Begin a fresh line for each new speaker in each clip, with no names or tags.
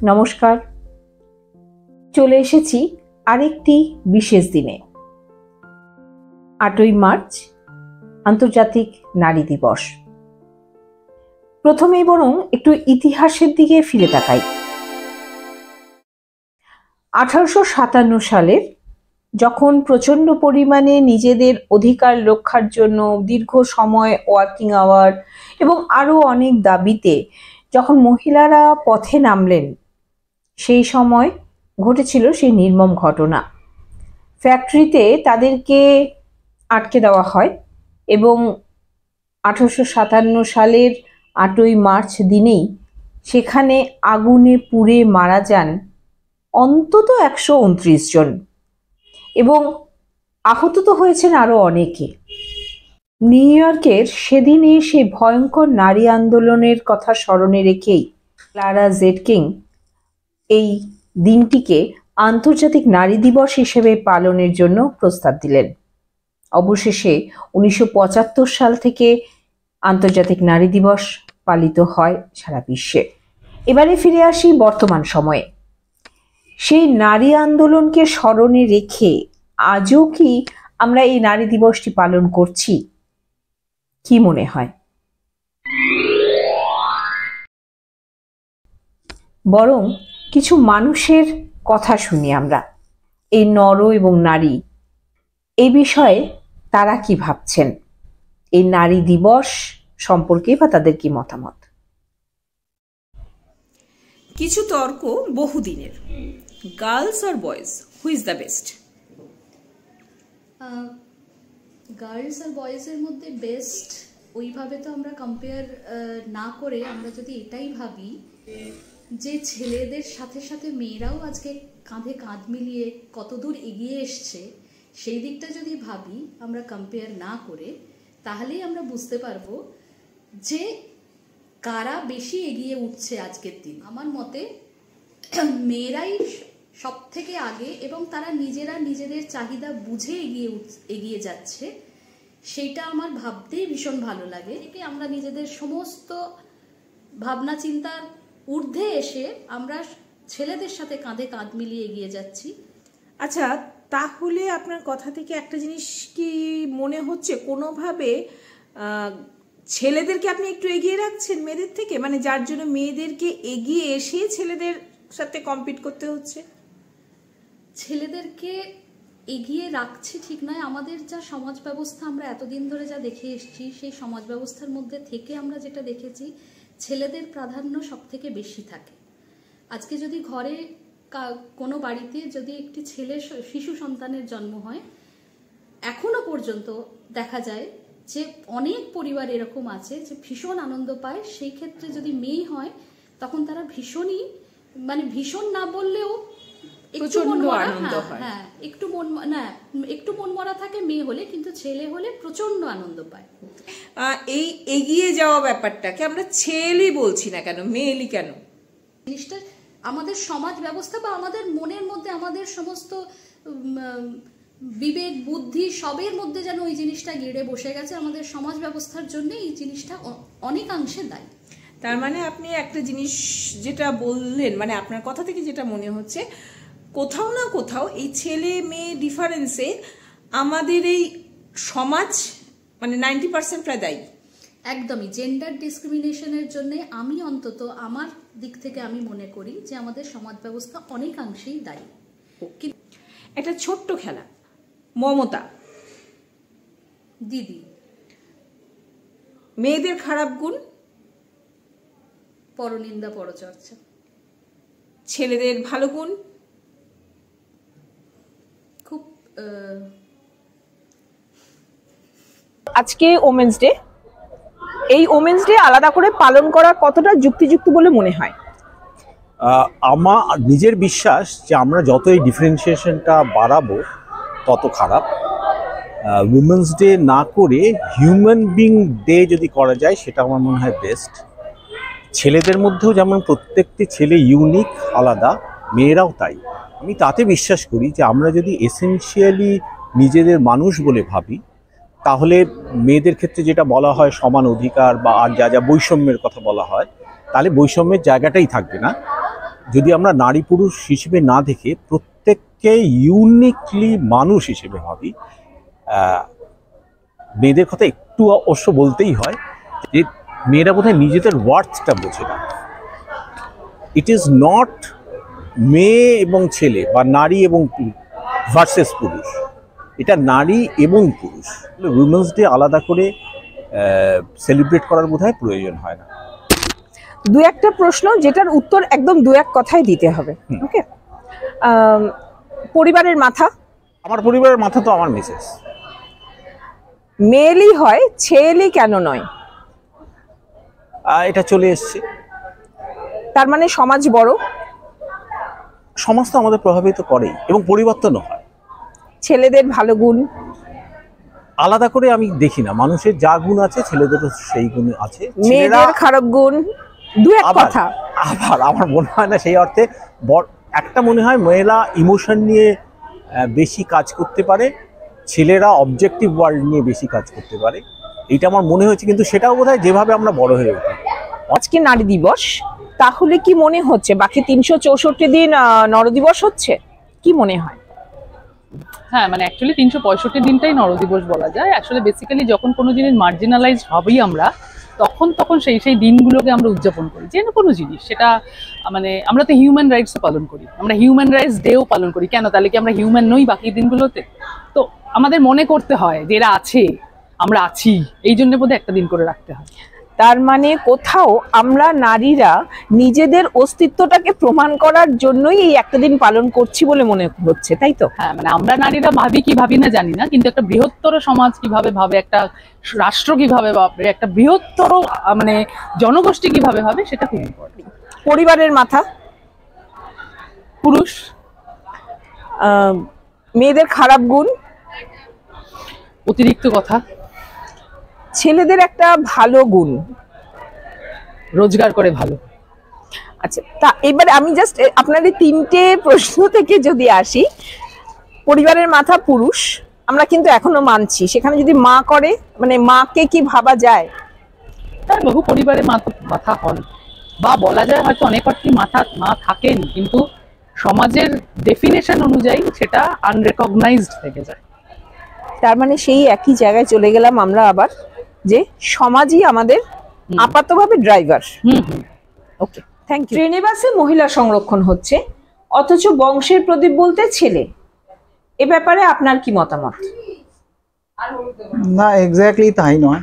নমস্কার, চলে এসেছি আরেকটি বিশেষ দিনে। 8ই মার্চ আন্তর্জাতিক নারী দিবস। প্রথমেই বরং একটু ইতিহাসের দিকে ফিরে তাকাই। 1857 সালের যখন প্রচণ্ড পরিমাণে নিজেদের অধিকার রক্ষার জন্য দীর্ঘ সময় ওয়ার্কিং আওয়ার এবং আরও অনেক দাবিতে যখন মহিলারা পথে নামলেন, সেই সময় ঘটেছিল সেই নির্মম ঘটনা। ফ্যাক্টরিতে তাদেরকে আটকে দেওয়া হয় এবং 1857 সালের 8ই মার্চ দিনেই সেখানে আগুনে পুড়ে মারা যান অন্তত 129 জন এবং আহত তো হয়েছেন আরও অনেকে। নিউ ইয়র্কের সেদিনে সেই ভয়ঙ্কর নারী আন্দোলনের কথা স্মরণে রেখেই ক্লারা জেটকিং এই দিনটিকে আন্তর্জাতিক নারী দিবস হিসেবে পালনের জন্য প্রস্তাব দিলেন। অবশেষে 1975 সাল থেকে আন্তর্জাতিক নারী দিবস পালিত হয় সারা বিশ্বে। এবারে ফিরে আসি বর্তমান সময়ে। সেই নারী আন্দোলনকে স্মরণে রেখে আজও কি আমরা এই নারী দিবসটি পালন করছি? কি মনে হয়? বরং কিছু মানুষের কথা শুনি আমরা, এই নর এবং নারী, এই বিষয়ে তারা কি ভাবছেন, এই নারী দিবস সম্পর্কে বা তাদের কি মতামত। কিছু তর্ক বহুদিনের। Girls or boys, who is the best?
Girls আর বয়েজের মধ্যে বেস্ট ওইভাবে তো আমরা কম্পেয়ার না করে আমরা যদি এটাই ভাবি যে ছেলেদের সাথে সাথে মেয়েরাও আজকে কাঁধে কাঁধ মিলিয়ে কতদূর এগিয়ে এসছে, সেই দিকটা যদি ভাবি আমরা কম্পেয়ার না করে, তাহলেই আমরা বুঝতে পারবো যে কারা বেশি এগিয়ে উঠছে আজকের দিন। আমার মতে মেয়েরাই সব থেকে আগে এবং তারা নিজেরা নিজেদের চাহিদা বুঝে এগিয়ে যাচ্ছে, সেইটা আমার ভাবতেই ভীষণ ভালো লাগে। আমরা নিজেদের সমস্ত ভাবনা চিন্তার ঊর্ধ্বে এসে আমরা ছেলেদের সাথে কাঁধে কাঁধ মিলিয়ে এগিয়ে যাচ্ছি।
আচ্ছা, তাহলে আপনার কথা থেকে একটা জিনিস কি মনে হচ্ছে, কোনোভাবে ছেলেদেরকে আপনি একটু এগিয়ে রাখছেন মেয়েদের থেকে, মানে যার জন্য মেয়েদেরকে এগিয়ে এসে ছেলেদের সাথে কম্পিট করতে হচ্ছে?
ছেলেদেরকে এগিয়ে রাখছি ঠিক নয়, আমাদের যা সমাজ ব্যবস্থা আমরা এতদিন ধরে যা দেখে এসেছি, সেই সমাজ ব্যবস্থার মধ্যে থেকে আমরা যেটা দেখেছি, ছেলেদের প্রাধান্য সব থেকে বেশি থাকে। আজকে যদি ঘরে কোনো বাড়িতে যদি একটি ছেলে শিশু সন্তানের জন্ম হয়, এখনো পর্যন্ত দেখা যায় যে অনেক পরিবার এরকম আছে যে ভীষণ আনন্দ পায়। সেই ক্ষেত্রে যদি মেয়ে হয় তখন তারা ভীষণই, মানে ভীষণ না বললেও একটু মন মরা থাকে মেয়ে হলে, কিন্তু ছেলে হলে প্রচন্ড আনন্দ পায়।
এই এগিয়ে যাওয়া ব্যাপারটাকে আমরা ছেলেই বলছি না কেন, মেয়েলি কেন?
জিনিসটা আমাদের সমাজ ব্যবস্থা বা আমাদের মনের মধ্যে, আমাদের সমস্ত বিবেক বুদ্ধি সবের মধ্যে যেন ওই জিনিসটা গেড়ে বসে গেছে। আমাদের সমাজ ব্যবস্থার জন্য এই জিনিসটা অনেকাংশে দায়ী।
তার মানে আপনি একটা জিনিস যেটা বললেন, মানে আপনার কথা থেকে যেটা মনে হচ্ছে, কোথাও না কোথাও এই ছেলে মেয়ে ডিফারেন্সে আমাদের এই সমাজ মানে 90% প্রায় দায়ী।
একদমই জেন্ডার ডিসক্রিমিনেশনের জন্য আমি অন্তত আমার দিক থেকে আমি মনে করি যে আমাদের সমাজ ব্যবস্থা অনেকাংশেই দায়ী।
একটা ছোট্ট খেলা, মমতা
দিদি।
মেয়েদের খারাপ গুণ?
পরনিন্দা, পরচর্চা।
ছেলেদের ভালো গুণ?
খুব
আজকে ওমেন্স ডে, এই ওমেন্স ডে আলাদা করে পালন করা কতটা যুক্তিযুক্ত বলে মনে হয়?
আমার নিজের বিশ্বাস যে আমরা যত এই ডিফারেন্সিয়েশনটা বাড়াবো তত খারাপ। উইমেন্স ডে না করে হিউম্যান বিং ডে যদি করা যায় সেটা আমার মনে হয় বেস্ট। ছেলেদের মধ্যেও যেমন প্রত্যেকটি ছেলে ইউনিক, আলাদা, মেয়েরাও তাই। আমি তাতে বিশ্বাস করি যে আমরা যদি এসেনশিয়ালি নিজেদের মানুষ বলে ভাবি, তাহলে মেয়েদের ক্ষেত্রে যেটা বলা হয় সমান অধিকার বা আর যা যা বৈষম্যের কথা বলা হয়, তাহলে বৈষম্যের জায়গাটাই থাকবে না। যদি আমরা নারী পুরুষ হিসেবে না দেখে প্রত্যেককে ইউনিকলি মানুষ হিসেবে ভাবি, মেয়েদের কথা একটু অবশ্য বলতেই হয় যে মেয়েরা বোধহয় নিজেদের ওয়ার্থটা বোঝে না। ইট ইজ নট মেয়ে এবং ছেলে বা নারী এবং ভার্সেস পুরুষ, এটা নারী এবং পুরুষ। উইমেন্স ডে আলাদা করে সেলিব্রেট করার বোধহয় প্রয়োজন হয় না।
দু একটা প্রশ্ন যেটার উত্তর একদম দু এক কথায় দিতে হবে। ওকে, পরিবারের মাথা?
আমার পরিবারের মাথা তো আমার মিসেস।
মেয়েলি হয়, ছেলেলি কেন নয়?
এটা চলে এসছে।
তার মানে সমাজ বড়?
সমাজ তো আমাদের প্রভাবিত করেই এবং পরিবর্তনও হয়।
ছেলেদের ভালো গুণ?
আলাদা করে আমি দেখি না, মানুষের যা গুণ আছে ছেলেদেরও সেই গুণ আছে।
মেয়েদের খারাপ গুণ? দু এক কথা।
আবার আমার মনে হয় না সেই অর্থে। একটা মনে হয় মেয়েরা ইমোশন নিয়ে বেশি কাজ করতে পারে, ছেলেরা অবজেক্টিভ ওয়ার্ল্ড নিয়ে বেশি কাজ করতে পারে, এইটা আমার মনে হয়েছে। কিন্তু সেটাও বোধহয় যেভাবে আমরা বড় হয়ে উঠি।
আজকে নারী দিবস, তাহলে কি মনে হচ্ছে বাকি 364 দিন নরদিবস হচ্ছে? কি মনে হয়?
হ্যাঁ, মানে অ্যাকচুয়ালি 365 দিনটাই নরদিবস বলা যায়। অ্যাকচুয়ালি বেসিক্যালি যখন কোনো জিনিস মার্জিনালাইজড হবেই আমরা তখন সেই দিনগুলোকে আমরা উদযাপন করি, যে কোনো জিনিস। সেটা মানে আমরা তো হিউম্যান রাইটসও পালন করি, আমরা হিউম্যান রাইটস ডেও পালন করি। কেন? তাহলে কি আমরা হিউম্যান নই বাকি দিনগুলোতে? তো আমাদের মনে করতে হয় যে এরা আছে, আমরা আছি, এই জন্য বোধহয় একটা দিন করে রাখতে হয়।
তার মানে কোথাও আমরা নারীরা নিজেদের অস্তিত্বটাকে প্রমাণ করার জন্যই এই একটা দিন পালন করছি বলে মনে হচ্ছে, তাই তো?
হ্যাঁ, মানে আমরা নারীরা ভাবি কি ভাবি না জানি না, কিন্তু একটা বৃহত্তর সমাজ কিভাবে ভাবে, একটা রাষ্ট্র কিভাবে ভাবে, একটা বৃহত্তর মানে জনগোষ্ঠী কিভাবে ভাবে, সেটা খুব ইম্পর্টেন্ট।
পরিবারের মাথা?
পুরুষ।
মেয়েদের খারাপ গুণ?
অতিরিক্ত কথা।
ছেলেদের একটা ভালো গুণ?
রোজগার করে ভালো।
আচ্ছা, তা এবারে আমি জাস্ট আপনার এই তিনটে প্রশ্ন থেকে যদি আসি, পরিবারের মাথা পুরুষ আমরা কিন্তু এখনো মানছি, সেখানে যদি মা করে, মানে মাকে কি ভাবা যায়?
হ্যাঁ, বহু পরিবারে মাথা হন, বা বলা যায় হয়তো অনেক অর্থেই মা থাকেন, কিন্তু সমাজের ডেফিনেশন অনুযায়ী সেটা আনরেকগনাইজড থেকে যায়।
তার মানে সেই একই জায়গায় চলে গেলাম আমরা আবার, যে সমাজই আমাদের আপাতভাবে ড্রাইভার। Okay, thank you. ট্রেনে বাসে মহিলা সংরক্ষণ হচ্ছে, অথচ বংশের প্রদীপ বলতে ছেলে। এ ব্যাপারে আপনার কি মতামত?
না, এক্স্যাক্টলি তাই নয়।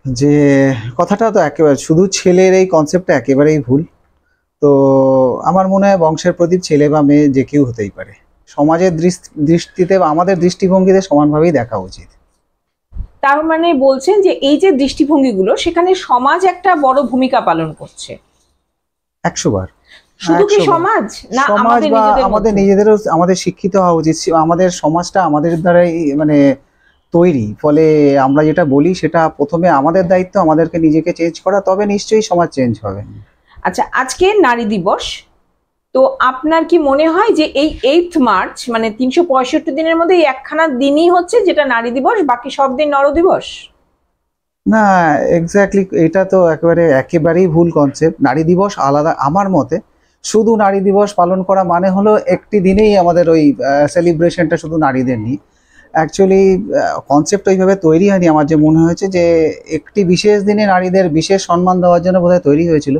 যে কথাটা তো একেবারে শুধু ছেলের এই কনসেপ্টটা একেবারেই ভুল। তো আমার মনে হয় বংশের প্রদীপ ছেলে বা মেয়ে যে কেউ হতেই পারে। সমাজের দৃষ্টিতে বা আমাদের দৃষ্টিভঙ্গিতে সমানভাবেই দেখা উচিত।
তার মানে বলছেন যে এই যে দৃষ্টিভঙ্গিগুলো, সেখানে সমাজ একটা বড় ভূমিকা পালন করছে।
100 বার।
শুধু কি সমাজ না,
সমাজ বা আমাদের নিজেদেরও আমাদের শিক্ষিত হওয়া উচিত। আমাদের সমাজটা আমাদের দ্বারাই মানে তৈরি, ফলে আমরা যেটা বলি সেটা প্রথমে আমাদের দায়িত্ব, আমাদেরকে নিজেকে চেঞ্জ করা, তবে নিশ্চয়ই সমাজ চেঞ্জ হবে।
আচ্ছা, আজকে নারী দিবস, তো আপনার কি মনে হয় যে এই 8 মার্চ মানে 365 দিনের মধ্যে এই একখানা দিনই হচ্ছে যেটা নারী দিবস, বাকি সব দিন নর দিবস?
না, এক্স্যাক্টলি এটা তো একেবারেই ভুল কনসেপ্ট। নারী দিবস আলাদা আমার মতে। শুধু নারী দিবস পালন করা মানে হলো একটি দিনেই আমাদের ওই সেলিব্রেশনটা শুধু নারীদের নিয়ে। অ্যাকচুয়ালি কনসেপ্ট ওইভাবে তৈরি হয়নি। আমার যে মনে হয়েছে যে একটি বিশেষ দিনে নারীদের বিশেষ সম্মান দেওয়ার জন্য বোধহয় তৈরি হয়েছিল।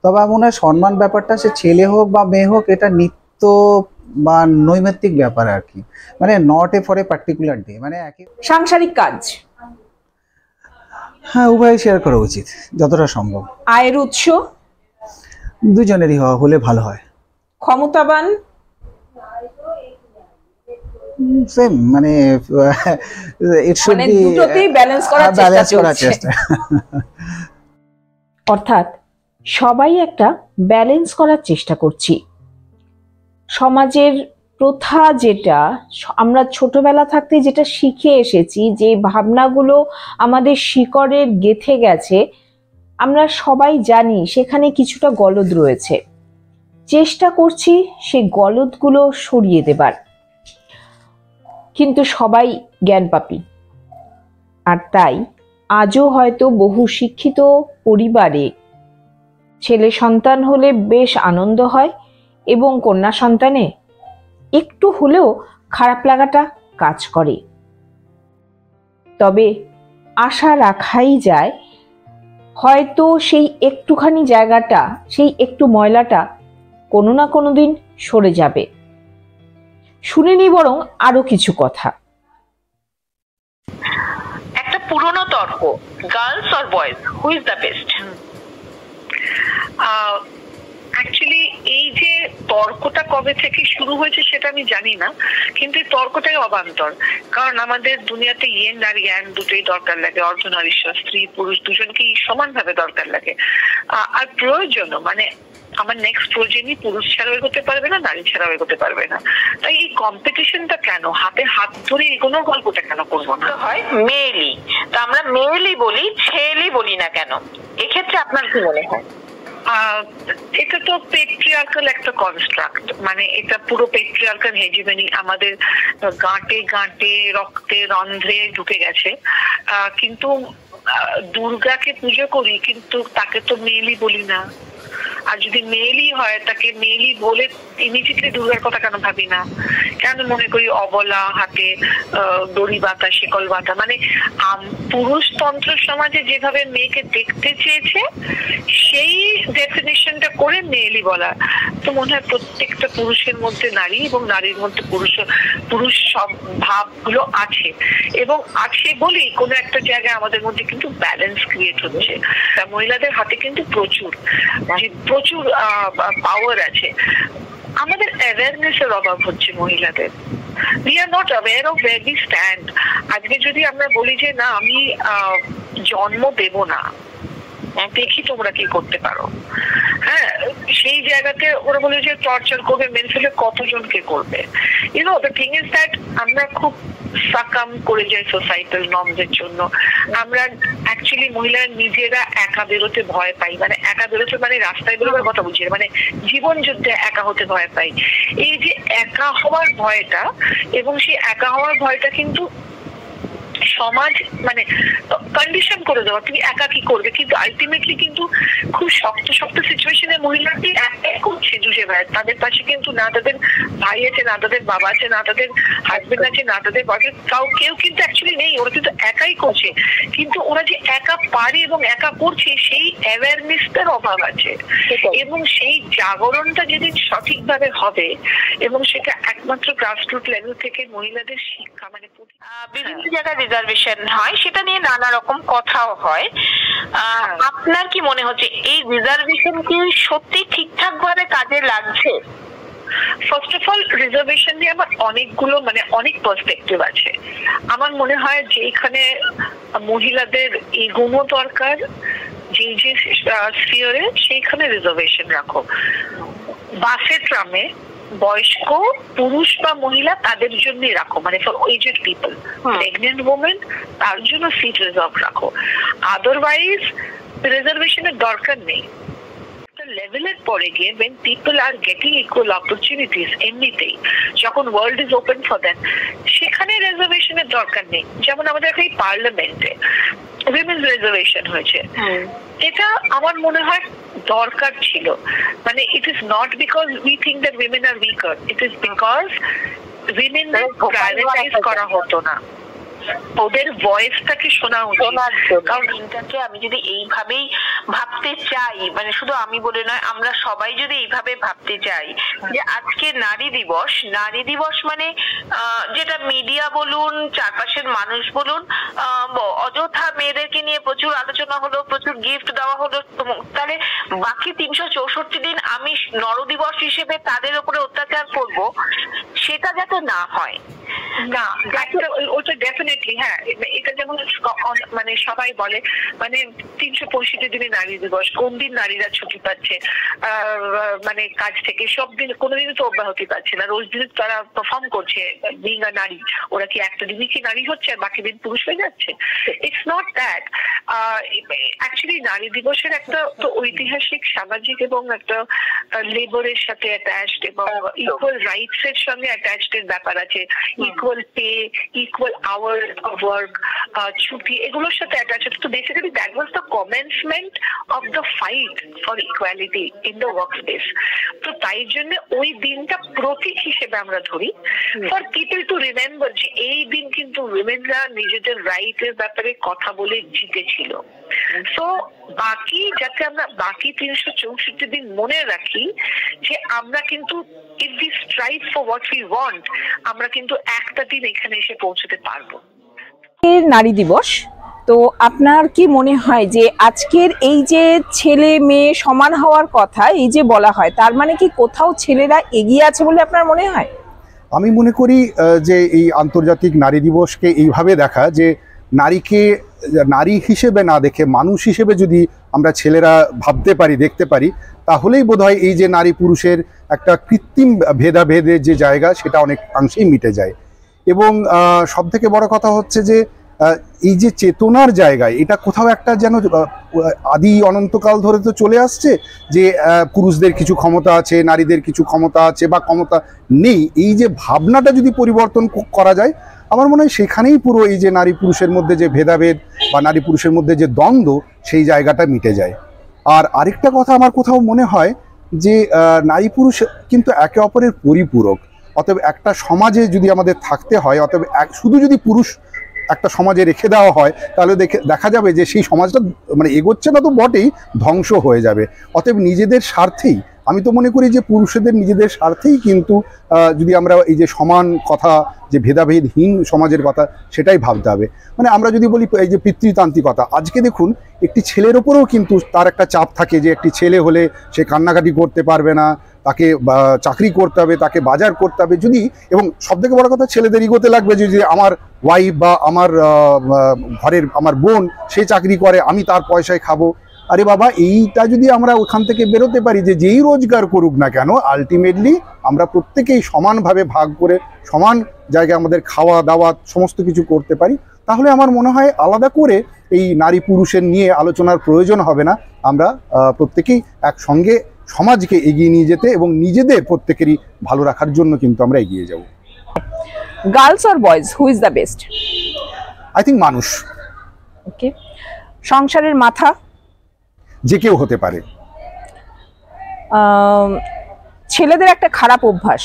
তবে আমার মনে হয় সম্মান ব্যাপারটা সে ছেলে হোক বা মেয়ে হোক, এটা নিত্য বা নৈমিত্তিক ব্যাপার আর কি, মানে not A for a particular day. মানে
সাংসারিক কাজ,
হ্যাঁ, উভয় শেয়ার করা উচিত যতটা সম্ভব।
আয়ের উৎস
দুজনেরই হলে ভালো হয়।
ক্ষমতাবান,
সেম, মানে ইট শুড বি
দুটোতেই ব্যালেন্স করার চেষ্টা। অর্থাৎ সবাই একটা ব্যালেন্স করার চেষ্টা করছি। সমাজের প্রথা, যেটা আমরা ছোটবেলা থাকতে যেটা শিখে এসেছি, যে ভাবনাগুলো আমাদের শিকড়ের গেঁথে গেছে, আমরা সবাই জানি সেখানে কিছুটা গলদ রয়েছে। চেষ্টা করছি সেই গলদগুলো সরিয়ে দেবার, কিন্তু সবাই জ্ঞানপাপী। আর তাই আজও হয়তো বহু শিক্ষিত পরিবারে ছেলে সন্তান হলে বেশ আনন্দ হয় এবং কন্যা সন্তানে একটু হলেও খারাপ লাগাটা কাজ করে। তবে আশা রাখাই যায় হয়তো সেই একটুখানি জায়গাটা, সেই একটু ময়লাটা কোনো না কোনো দিন সরে যাবে। শুনে নি বরং আরো কিছু কথা।
একটা পুরনো তর্ক, girls or boys, who is the best?
Actually এই যে তর্কটা কবে থেকে শুরু হয়েছে সেটা আমি জানি না, কিন্তু এই তর্কটাই অবান্তর। কারণ আমাদের দুনিয়াতে ইয়েন আর ইয়ান দুটোই দরকার লাগে, অর্ধনারীশ্বর, স্ত্রী পুরুষ দুজনকেই সমানভাবে দরকার লাগে। আর প্রয়োজনও, মানে আমার নেক্সট প্রয়োজনই পুরুষ ছাড়াও এগোতে পারবে না, নারী ছাড়াও এগোতে পারবে না। তাই এই কম্পিটিশনটা কেন, হাতে হাত ধরে এগোনোর গল্পটা কেন করবো না?
হয় মেয়েলি, তো আমরা মেয়েলি বলি, ছেলেলি বলি না কেন? এক্ষেত্রে আপনার কি মনে হয়?
এটা তো পেট্রিয়ার্কাল একটা কনস্ট্রাক্ট, মানে এটা পুরো পেট্রিয়ার্কাল হেজিমনি আমাদের গাঁটে গাঁটে রক্তে রন্ধ্রে ঢুকে গেছে। কিন্তু দুর্গাকে পুজো করি, কিন্তু তাকে তো মেয়েলি বলি না। আর যদি মেয়েলি হয়, তাকে মেয়েলি বলে ইমিডিয়েটলি দুর্গার কথা কেন ভাবি না? কেন মনে করি অবলা, হাতে দড়ি বাতা, শিকল বাতা? মানে পুরুষতন্ত্র সমাজে যেভাবে মেয়েকে দেখতে চেয়েছে সেই ডেফিনেশনটা করে মেয়েলি বলা। তো মনে হয় প্রত্যেকটা পুরুষের মধ্যে নারী এবং নারীর মধ্যে পুরুষ সব ভাবগুলো আছে, এবং আছে বলেই কোনো একটা জায়গায় আমাদের মধ্যে কিন্তু ব্যালেন্স ক্রিয়েট হচ্ছে। মহিলাদের হাতে কিন্তু প্রচুর পাওয়ার আছে। আমাদের অ্যাওয়ারনেস এর অভাব হচ্ছে মহিলাদের। we are not aware of where we stand. আজকে যদি আমরা বলি যে না আমি জন্ম দেব না, দেখি তোমরা কি করতে পারো, হ্যাঁ, সেই জায়গাতে ওরা বলে যে টর্চার করবে, মেরে ফেলে কতজনকে করবে। দ্য থিং ইজ দ্যাট আমরা খুব সাকাম করে যাই সোসাইটাল নর্মসের জন্য। আমরা অ্যাকচুয়ালি মহিলারা নিজেরা একা বেরোতে ভয় পাই, মানে একা বেরোতে মানে রাস্তায় বেরোবার কথা বলছি, মানে জীবন যুদ্ধে একা হতে ভয় পাই। এই যে একা হওয়ার ভয়টা, এবং সেই একা হওয়ার ভয়টা কিন্তু সমাজ মানে কন্ডিশন করে দেওয়া, তুমি একা কি করবে, কিন্তু আলটিমেটলি কিন্তু খুব শক্ত শক্ত সিচুয়েশনে মহিলাটি একাই করছে, জুঝে বেড়ায়। তাদের পাশে কিন্তু না তাদের ভাই আছে, না তাদের বাবা আছে, না তাদের হাজবেন্ড আছে, না তাদের বয়ফ্রেন্ড, কেউ কিন্তু অ্যাকচুয়ালি নেই। ওরা কিন্তু একাই করছে, কিন্তু ওরা যে একা পারে এবং একা করছে সেই অ্যাওয়ারনেসটার অভাব আছে। এবং সেই জাগরণটা যেদিন সঠিকভাবে হবে, এবং সেটা একমাত্র গ্রাসরুট লেভেল থেকে মহিলাদের শিক্ষা, মানে
বিভিন্ন জায়গায় রিজার্ভেশন হয়, সেটা নিয়ে নানা রকম কথাও হয়। আপনার কি মনে হচ্ছে এই রিজার্ভেশন কি সত্যি ঠিকঠাক ভাবে কাজে লাগছে?
ফার্স্ট অফ অল রিজার্ভেশন নিয়ে আমার অনেকগুলো মানে অনেক পার্সপেক্টিভ আছে। আমার মনে হয় যে এখানে মহিলাদের এগোনো দরকার, যে যে স্ফিয়ারে সেইখানে রিজার্ভেশন রাখো। বাসে, ট্রামে বয়স্ক পুরুষ বা মহিলা তাদের জন্যই রাখো, মানে for aged people, pregnant women, তার জন্য সিট রিজার্ভ রাখো। আদারওয়াইজ রিজার্ভেশনের দরকার নেই। লেভেলের পরে গিয়ে when people are getting equal opportunities, এমনিতেই যখন world is open for them, সেখানে রিজার্ভেশনের দরকার নেই। যেমন আমাদের এই পার্লামেন্টে উইমেন্স রিজার্ভেশন হয়েছে, এটা আমার মনে হয় দরকার ছিল। মানে it is not because we think that women are weaker, it is because উইমেনদের প্রায়োরিটাইজ করা হতো না, ওদের ভয়েসটাকে শোনা হতো।
কারণ দিনটাকে আমি যদি এইভাবেই ভাবতে চাই, মানে শুধু আমি বলে নয়, আমরা সবাই যদি এইভাবে ভাবতে চাই যে আজকে নারী দিবস মানে যেটা মিডিয়া বলুন, চারপাশের মানুষ বলুন, অযথা মেয়েদেরকে নিয়ে প্রচুর আলোচনা হলো, প্রচুর গিফট দেওয়া হলো, তাহলে বাকি 364 দিন আমি নরদিবস হিসেবে তাদের উপরে অত্যাচার করব, সেটা যাতে না হয়।
না, ওটা ডেফিনেটলি, হ্যাঁ, এটা যেমন মানে সবাই বলে মানে 365 দিনে নারী দিবস, কোন দিন নারীরা ছুটি পাচ্ছে মানে কাজ থেকে, সব দিন কোনোদিনই তো অব্যাহতি পাচ্ছে না, রোজ দিন তারা পারফর্ম করছে বিং আ নারী। ওরা কি একটা দিনই কি নারী হচ্ছে আর বাকি দিন পুরুষ হয়ে যাচ্ছে? It's not that. অ্যাকচুয়ালি নারী দিবসের একটা তো ঐতিহাসিক, সামাজিক এবং একটা লেবারের সাথে অ্যাটাচড এবং ইকুয়াল রাইটস এর সঙ্গে অ্যাটাচ অ্যাটাচড ব্যাপার আছে, equal pay, equal hour of work, ছুটি, এগুলোর সাথে অ্যাটাচড। তো basically that was the commencement of the fight for equality in the work space. তো তাই জন্য ওই দিনটা প্রতীক হিসেবে আমরা ধরি, ফর পিপল টু রিমেম্বার যে এই দিন কিন্তু উইমেনরা নিজেদের রাইটের ব্যাপারে কথা বলে জিতেছিল। সো বাকি যাতে আমরা বাকি 364 দিন মনে রাখি যে আমরা কিন্তু if we strive for what we want, আমরা কিন্তু একটা দিন এখানে এসে পৌঁছতে পারবো।
নারী দিবস, তো আপনার কি মনে হয় যে আজকের এই যে ছেলে মেয়ে সমান হওয়ার কথা এই যে বলা হয়, তার মানে কি কোথাও ছেলেরা এগিয়ে আছে বলে আপনার মনে হয়?
আমি মনে করি যে এই আন্তর্জাতিক নারী দিবসকে এইভাবে দেখা যে নারীকে নারী হিসেবে না দেখে মানুষ হিসেবে যদি আমরা ছেলেরা ভাবতে পারি, দেখতে পারি, তাহলেই বোধহয় এই যে নারী পুরুষের একটা কৃত্রিম ভেদাভেদের যে জায়গা সেটা অনেকাংশেই মিটে যায়। এবং সবথেকে বড় কথা হচ্ছে যে এই যে চেতনার জায়গায় এটা কোথাও একটা যেন আদি অনন্তকাল ধরে তো চলে আসছে যে পুরুষদের কিছু ক্ষমতা আছে, নারীদের কিছু ক্ষমতা আছে বা ক্ষমতা নেই, এই যে ভাবনাটা যদি পরিবর্তন করা যায়, আমার মনে হয় সেখানেই পুরো এই যে নারী পুরুষের মধ্যে যে ভেদাভেদ বা নারী পুরুষের মধ্যে যে দ্বন্দ্ব সেই জায়গাটা মিটে যায়। আর আরেকটা কথা আমার কোথাও মনে হয় যে নারী পুরুষ কিন্তু একে অপরের পরিপূরক। অতএব একটা সমাজে যদি আমাদের থাকতে হয়, অতএব শুধু যদি পুরুষ একটা সমাজে রেখে দেওয়া হয় তাহলে দেখা যাবে যে সেই সমাজটা মানে এগোচ্ছে না তো বটেই, ধ্বংস হয়ে যাবে। অতএব নিজেদের স্বার্থেই, আমি তো মনে করি যে পুরুষদের নিজেদের স্বার্থেই কিন্তু যদি আমরা এই যে সমান কথা, যে ভেদাভেদহীন সমাজের কথা, সেটাই ভাবতে হবে। মানে আমরা যদি বলি এই যে পিতৃতান্ত্রিকতা, আজকে দেখুন একটি ছেলের ওপরেও কিন্তু তার একটা চাপ থাকে যে একটি ছেলে হলে সে কান্নাকাটি করতে পারবে না, তাকে চাকরি করতে হবে, তাকে বাজার করতে হবে। যদি এবং সবথেকে বড় কথা ছেলেদের ইগোতে লাগবে যে আমার ওয়াইফ বা আমার ঘরের আমার বোন সে চাকরি করে, আমি তার পয়সায় খাবো। আরে বাবা, এইটা যদি আমরা ওখান থেকে বেরোতে পারি যে যেই রোজগার করুক না কেন, আলটিমেটলি আমরা প্রত্যেকেই সমানভাবে ভাগ করে সমান জায়গায় আমাদের খাওয়া দাওয়া সমস্ত কিছু করতে পারি, তাহলে আমার মনে হয় আলাদা করে এই নারী পুরুষের নিয়ে আলোচনার প্রয়োজন হবে না। আমরা প্রত্যেকেই একসঙ্গে সমাজকে এগিয়ে নিয়ে যেতে এবং নিজেদের প্রত্যেকেরই ভালো রাখার জন্য কিন্তু আমরা এগিয়ে যাব।
Girls or boys, who is the best?
I think মানুষ।
ওকে। সংসারের মাথা
যে কেউ হতে পারে।
ছেলেদের একটা খারাপ অভ্যাস,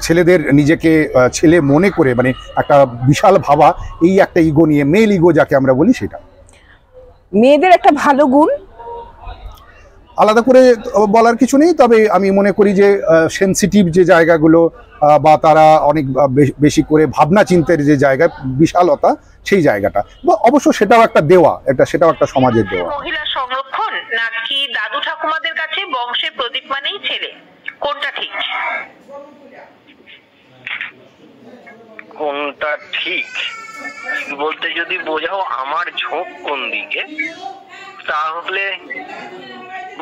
ছেলেদের নিজেকে ছেলে মনে করে, মানে একটা বিশাল ভাবা, এই একটা ইগো নিয়ে, মেল ইগো যাকে আমরা বলি, সেটা।
মেয়েদের একটা ভালো গুণ,
আলাদা করে বলার কিছু নেই, তবে আমি মনে করি যে সেনসিটিভ যে জায়গাগুলো বা তারা অনেক বেশি করে ভাবনা চিন্তার যে জায়গা, বিশালতা, সেই জায়গাটা, বা অবশ্য সেটাও একটা দেওয়া, সেটাও একটা সমাজের দেওয়া।
মহিলা সংরক্ষণ নাকি দাদু ঠাকুমাদের কাছে বংশের প্রদীপ মানেই ছেলে, কোনটা ঠিক?
কোনটা ঠিক বলতে যদি বোঝাও আমার ঝোঁক কোন দিকে, তাহলে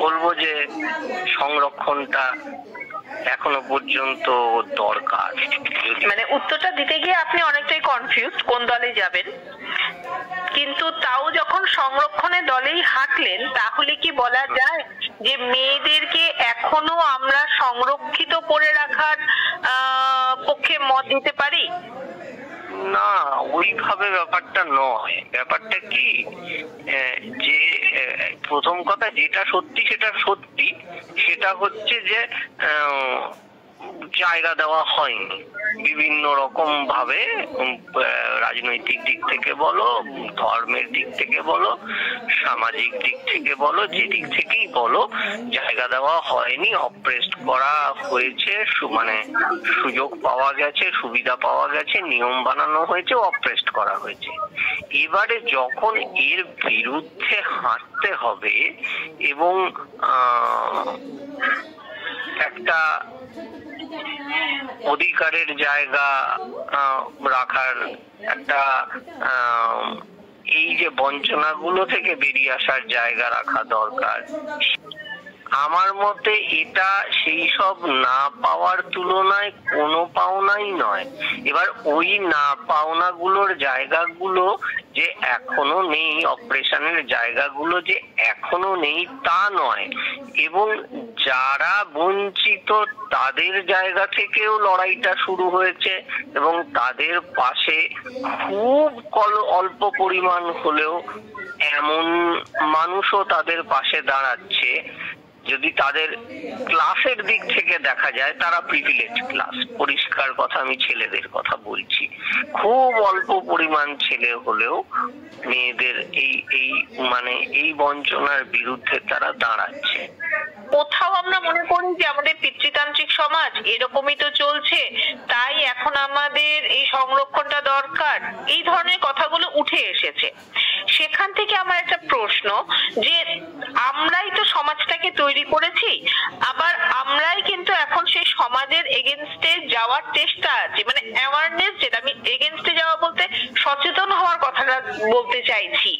বলবো যে সংরক্ষণটা এখনো পর্যন্ত দরকার।
মানে উত্তরটা দিতে গিয়ে আপনি অনেকটাই কনফিউজ কোন দলে যাবেন, কিন্তু তাও যখন সংরক্ষণের দলেই হাঁটলেন, তাহলে কি বলা যায় যে মেয়েদেরকে এখনো আমরা সংরক্ষিত করে রাখার পক্ষে মত দিতে পারি?
না, ওইভাবে ব্যাপারটা নয়। ব্যাপারটা কি যে প্রথম কথা যেটা সত্যি সেটা সত্যি, সেটা হচ্ছে যে জায়গা দেওয়া হয়নি বিভিন্ন রকম ভাবে, রাজনৈতিক দিক থেকে বলো, ধর্মের দিক থেকে বলো, সামাজিক দিক থেকে বলো, যে দিক থেকেই বলো, জায়গা দেওয়া হয়নি, অপ্রেসড করা হয়েছে, মানে সুযোগ পাওয়া গেছে, সুবিধা পাওয়া গেছে, নিয়ম বানানো হয়েছে, অপ্রেসড করা হয়েছে। এবারে যখন এর বিরুদ্ধে হাঁটতে হবে এবং একটা অধিকারের জায়গা রাখার একটা এই যে বঞ্চনাগুলো থেকে বেরিয়ে আসার জায়গা রাখা দরকার। আমার মতে এটা সেই সব না পাওয়ার তুলনায় কোনো পাওনাই নয়। এবার ওই না পাওনাগুলোর জায়গাগুলো যে এখনো নেই, অপারেশনের জায়গাগুলো যে এখনো নেই তা নয়, এবং যারা বঞ্চিত তাদের জায়গা থেকেও লড়াইটা শুরু হয়েছে, এবং তাদের পাশে খুব অল্প পরিমাণ হলেও এমন মানুষও তাদের পাশে দাঁড়াচ্ছে। যদি তাদের ক্লাসের দিক থেকে দেখা যায়, তারা প্রিভিলেজ ক্লাস, পরিষ্কার কথা আমি ছেলেদের কথা বলছি। খুব অল্প পরিমাণ ছেলে হলেও মেয়েদের এই বঞ্চনার বিরুদ্ধে তারা দাঁড়াচ্ছে।
কোথাও আমরা মনে করি যে আমাদের পিতৃতান্ত্রিক সমাজ এরকমই তো চলছে, তাই এখন আমাদের এই সংরক্ষণটা দরকার, এই ধরনের কথাগুলো উঠে এসেছে। সেখান থেকে আমার একটা প্রশ্ন, যে আমরাই তো সমাজটাকে তৈরি করেছি, আবার আমরাই কিন্তু এখন সেই সমাজের এগেনস্টে যাওয়ার চেষ্টা আছে, মানে অ্যাওয়ারনেস, যেটা আমি এগেনস্টে যাওয়া বলতে সচেতন হওয়ার কথাটা বলতে চাইছি।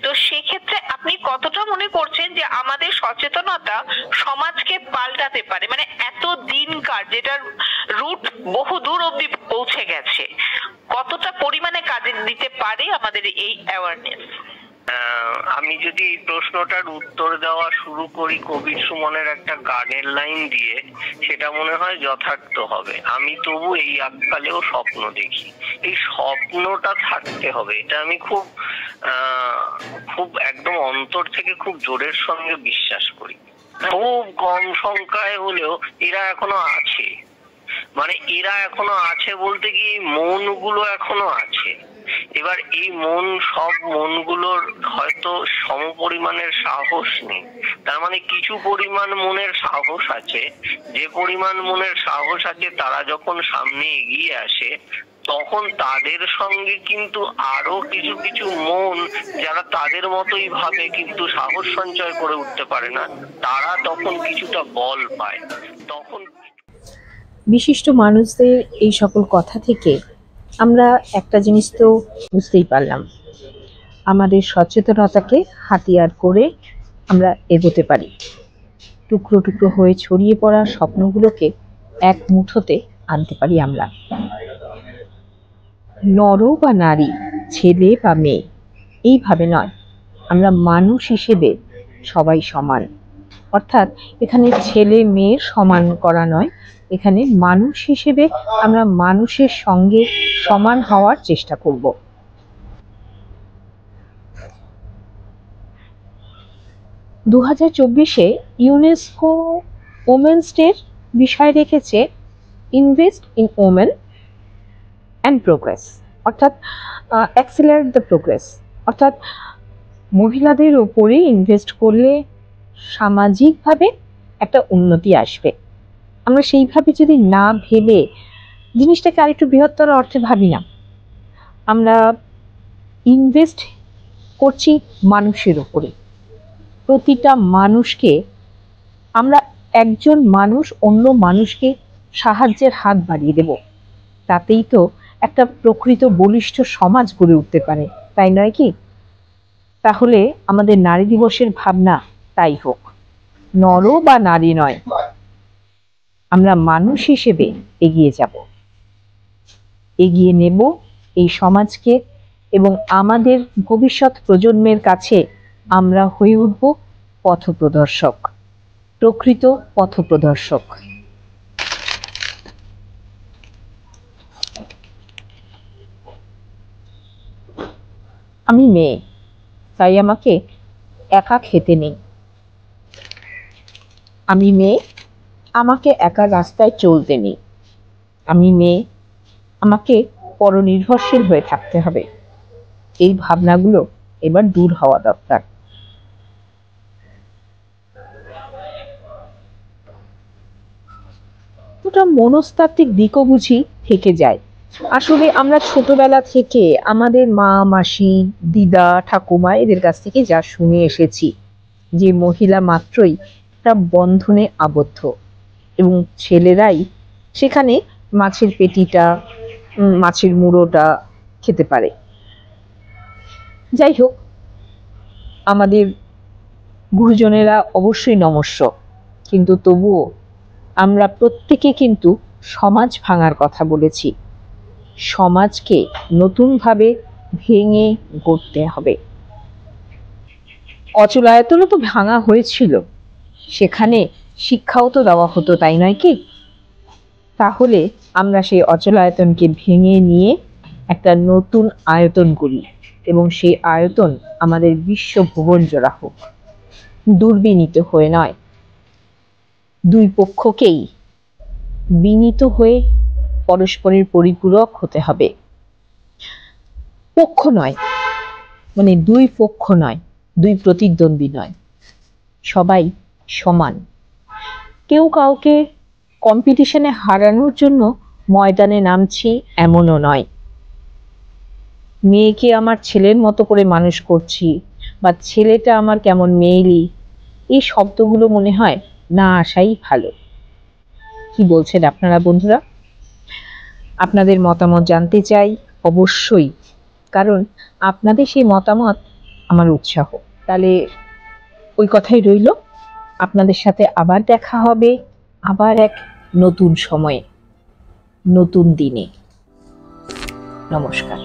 তো সেক্ষেত্রে আপনি কতটা মনে করছেন যে আমাদের সচেতনতা সমাজকে পাল্টাতে পারে, মানে এত দিনকার যেটার রুট বহু দূর অব্দি পৌঁছে গেছে, কতটা পরিমাণে কাজে দিতে পারে আমাদের এই অ্যাওয়ারনেস?
আমি যদি এই প্রশ্নটার উত্তর দেওয়া শুরু করি কবির সুমনের একটা গানের লাইন দিয়ে, সেটা মনে হয় যথার্থ হবে। আমি তবু এই আকালেও স্বপ্ন দেখি। এই স্বপ্নটা থাকতে হবে, এটা আমি খুব একদম অন্তর থেকে খুব জোরের সঙ্গে বিশ্বাস করি। খুব কম সংখ্যায় হলেও এরা এখনো আছে, মানে এরা এখনো আছে বলতে কি মনগুলো এখনো আছে। এবার এই সব মনগুলোর হয়তো সম পরিমাণের সাহস নেই, তার মানে কিছু পরিমাণ মনের সাহস আছে। যে পরিমাণ মনের সাহস আছে, তারা যখন সামনে এগিয়ে আসে তখন তাদের সঙ্গে কিন্তু আরো কিছু কিছু মন যারা তাদের মতোই ভাবে কিন্তু সাহস সঞ্চয় করে উঠতে পারে না, তারা তখন কিছুটা বল পায়। তখন
বিশিষ্ট মানুষদের এই সকল কথা থেকে আমরা একটা জিনিস তো বুঝতেই পারলাম, আমাদের সচেতনতাকে হাতিয়ার করে আমরা এগোতে পারি। টুকরো টুকরো হয়ে ছড়িয়ে পড়া স্বপ্নগুলোকে এক মুঠোতে আনতে পারি আমরা। নর বা নারী, ছেলে বা মেয়ে, এইভাবে নয়, আমরা মানুষ হিসেবে সবাই সমান। অর্থাৎ এখানে ছেলে মেয়ের সমান করা নয়, এখানে মানুষ হিসেবে আমরা মানুষের সঙ্গে সমান হওয়ার চেষ্টা করব। 2024-এ ইউনেস্কো ওমেন্স ডের বিষয় রেখেছে invest in women and progress, অর্থাৎ অ্যাক্সিলারেট দ্য প্রোগ্রেস, অর্থাৎ মহিলাদের ওপরে ইনভেস্ট করলে সামাজিকভাবে একটা উন্নতি আসবে। আমরা সেইভাবে যদি না ভেবে জিনিসটাকে আরেকটু বৃহত্তর অর্থে ভাবি না, আমরা ইনভেস্ট করছি মানুষের ওপরে। প্রতিটা মানুষকে আমরা, একজন মানুষ অন্য মানুষকে সাহায্যের হাত বাড়িয়ে দেব, তাতেই তো একটা প্রকৃত বলিষ্ঠ সমাজ গড়ে উঠতে পারে, তাই নয় কি? তাহলে আমাদের নারী দিবসের ভাবনা তাই হোক, নর বা নারী নয়, আমরা মানুষ হিসেবে এগিয়ে যাব, এগিয়ে নেব এই সমাজকে, এবং আমাদের ভবিষ্যৎ প্রজন্মের কাছে আমরা হয়ে উঠব পথপ্রদর্শক, প্রকৃত পথপ্রদর্শক। আমি মেয়ে, তাই আমাকে একা খেতে নেই। আমি মেয়ে, আমাকে একা রাস্তায় চলতে নেই। আমি মেয়ে, আমাকে পরনির্ভরশীল হয়ে থাকতে হবে। এই ভাবনাগুলো এবার দূর হওয়া দরকার। ওটা মনস্তাত্ত্বিক দিকও বুঝি থেকে যায়। আসলে আমরা ছোটবেলা থেকে আমাদের মা, মাসি, দিদা, ঠাকুমা এদের কাছ থেকে যা শুনে এসেছি, যে মহিলা মাত্রই একটা বন্ধনে আবদ্ধ, এবং ছেলেরাই সেখানে মাছের পেটিটা, মাছের মুড়োটা খেতে পারে। যাই হোক, আমাদের গুরুজনেরা অবশ্যই নমস্য, কিন্তু তবুও আমরা প্রত্যেকে কিন্তু সমাজ ভাঙার কথা বলেছি। সমাজকে নতুনভাবে ভেঙে গড়তে হবে। অচলায়তনও তো ভাঙা হয়েছিল, সেখানে শিক্ষাও তো দেওয়া হতো, তাই নয় কি? তাহলে আমরা সেই অচলায়তনকে ভেঙে নিয়ে একটা নতুন আয়তন করি এবং সেই আয়তন আমাদের বিশ্বভুবন জোড়া হোক, দুর্বিনীত হয়ে নয়। দুই পক্ষকেই বিনীত হয়ে পরস্পরের পরিপূরক হতে হবে। পক্ষ নয়, মানে দুই পক্ষ নয়, দুই প্রতিদ্বন্দ্বী নয়, সবাই সমান। কেউ কাউকে কম্পিটিশনে হারানোর জন্য ময়দানে নামছি এমনও নয়। মেয়েকে আমার ছেলের মতো করে মানুষ করছি বা ছেলেটা আমার কেমন মেয়েলি, এই শব্দগুলো মনে হয় না আসাই ভালো। কি বলছেন আপনারা বন্ধুরা? আপনাদের মতামত জানতে চাই অবশ্যই, কারণ আপনাদের সেই মতামত আমার উৎসাহ। তাহলে ওই কথাই রইল, আপনাদের সাথে আবার দেখা হবে, আবার এক নতুন সময়ে, নতুন দিনে। নমস্কার।